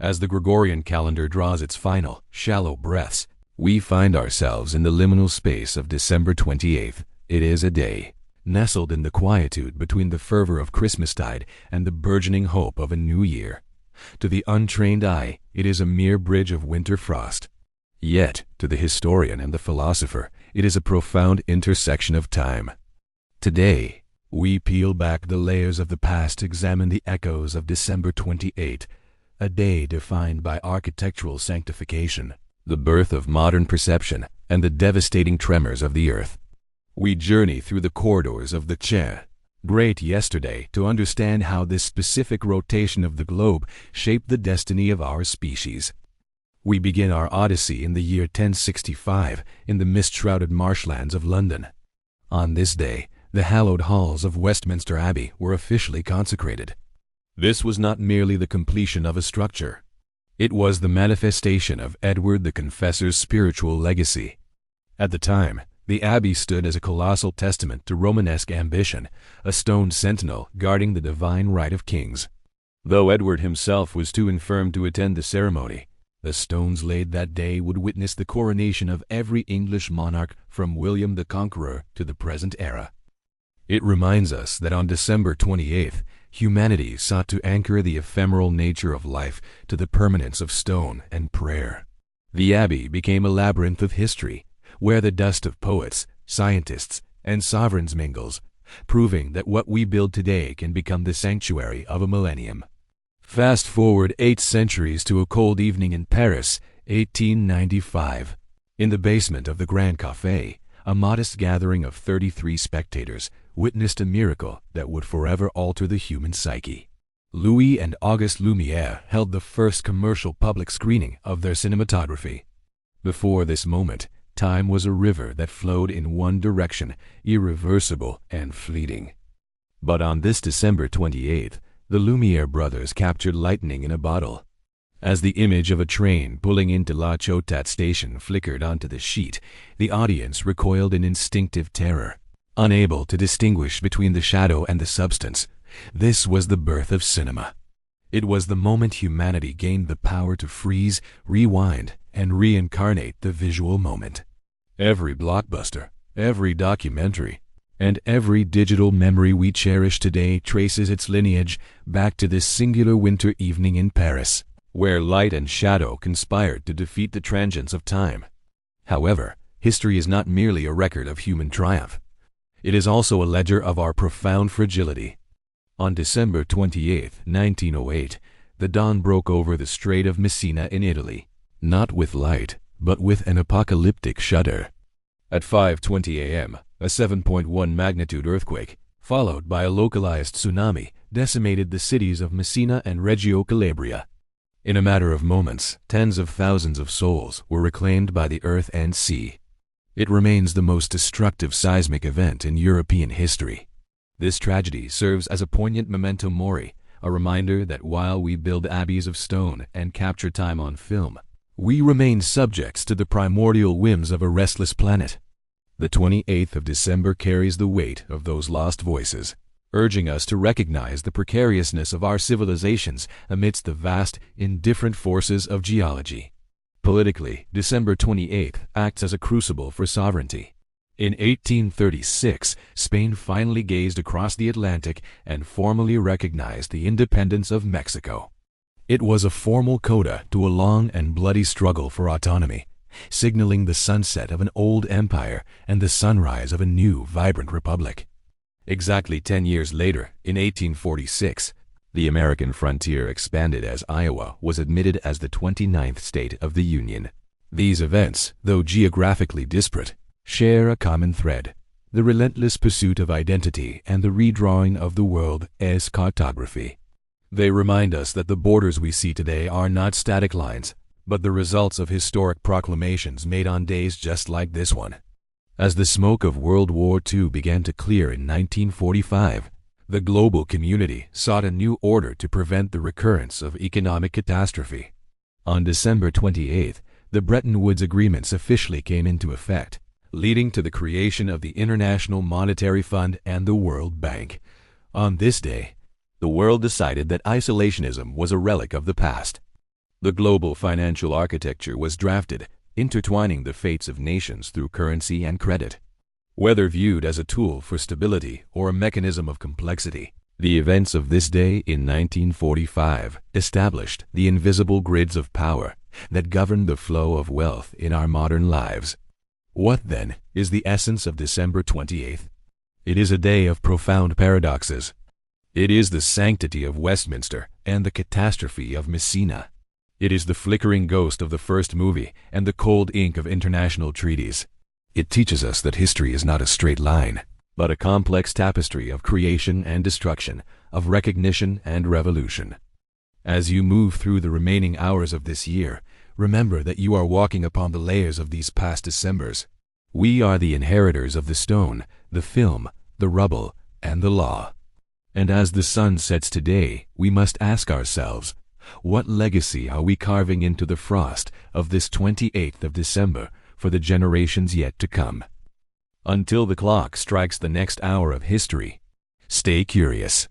As the Gregorian calendar draws its final, shallow breaths, we find ourselves in the liminal space of December 28th. It is a day, nestled in the quietude between the fervor of Christmastide and the burgeoning hope of a new year. To the untrained eye, it is a mere bridge of winter frost. Yet, to the historian and the philosopher, it is a profound intersection of time. Today, we peel back the layers of the past to examine the echoes of December 28, a day defined by architectural sanctification, the birth of modern perception, and the devastating tremors of the earth. We journey through the corridors of the great yesterday to understand how this specific rotation of the globe shaped the destiny of our species. We begin our odyssey in the year 1065 in the mist-shrouded marshlands of London. On this day, the hallowed halls of Westminster Abbey were officially consecrated. This was not merely the completion of a structure. It was the manifestation of Edward the Confessor's spiritual legacy. At the time, the abbey stood as a colossal testament to Romanesque ambition, a stone sentinel guarding the divine right of kings. Though Edward himself was too infirm to attend the ceremony, the stones laid that day would witness the coronation of every English monarch from William the Conqueror to the present era. It reminds us that on December 28th, humanity sought to anchor the ephemeral nature of life to the permanence of stone and prayer. The abbey became a labyrinth of history, where the dust of poets, scientists, and sovereigns mingles, proving that what we build today can become the sanctuary of a millennium. Fast forward 8 centuries to a cold evening in Paris, 1895. In the basement of the Grand Café, a modest gathering of 33 spectators witnessed a miracle that would forever alter the human psyche. Louis and Auguste Lumière held the first commercial public screening of their cinematography. Before this moment, time was a river that flowed in one direction, irreversible and fleeting. But on this December 28th, the Lumière brothers captured lightning in a bottle. As the image of a train pulling into La Chotat station flickered onto the sheet, the audience recoiled in instinctive terror, unable to distinguish between the shadow and the substance. This was the birth of cinema. It was the moment humanity gained the power to freeze, rewind, and reincarnate the visual moment. Every blockbuster, every documentary, and every digital memory we cherish today traces its lineage back to this singular winter evening in Paris, where light and shadow conspired to defeat the transience of time. However, history is not merely a record of human triumph. It is also a ledger of our profound fragility. On December 28, 1908, the dawn broke over the Strait of Messina in Italy, not with light, but with an apocalyptic shudder. At 5:20 a.m., a 7.1 magnitude earthquake, followed by a localized tsunami, decimated the cities of Messina and Reggio Calabria. In a matter of moments, tens of thousands of souls were reclaimed by the earth and sea. It remains the most destructive seismic event in European history. This tragedy serves as a poignant memento mori, a reminder that while we build abbeys of stone and capture time on film, we remain subjects to the primordial whims of a restless planet. The 28th of December carries the weight of those lost voices, urging us to recognize the precariousness of our civilizations amidst the vast, indifferent forces of geology. Politically, December 28th acts as a crucible for sovereignty. In 1836, Spain finally gazed across the Atlantic and formally recognized the independence of Mexico. It was a formal coda to a long and bloody struggle for autonomy, signaling the sunset of an old empire and the sunrise of a new, vibrant republic. Exactly 10 years later, in 1846, the American frontier expanded as Iowa was admitted as the 29th state of the Union. These events, though geographically disparate, share a common thread: the relentless pursuit of identity and the redrawing of the world as cartography. They remind us that the borders we see today are not static lines, but the results of historic proclamations made on days just like this one. As the smoke of World War II began to clear in 1945, the global community sought a new order to prevent the recurrence of economic catastrophe. On December 28th, the Bretton Woods agreements officially came into effect, leading to the creation of the International Monetary Fund and the World Bank. On this day, the world decided that isolationism was a relic of the past. The global financial architecture was drafted, intertwining the fates of nations through currency and credit. Whether viewed as a tool for stability or a mechanism of complexity, the events of this day in 1945 established the invisible grids of power that govern the flow of wealth in our modern lives. What, then, is the essence of December 28th? It is a day of profound paradoxes. It is the sanctity of Westminster and the catastrophe of Messina. It is the flickering ghost of the first movie and the cold ink of international treaties. It teaches us that history is not a straight line, but a complex tapestry of creation and destruction, of recognition and revolution. As you move through the remaining hours of this year, remember that you are walking upon the layers of these past Decembers. We are the inheritors of the stone, the film, the rubble, and the law. And as the sun sets today, we must ask ourselves, what legacy are we carving into the frost of this 28th of December for the generations yet to come? Until the clock strikes the next hour of history, stay curious.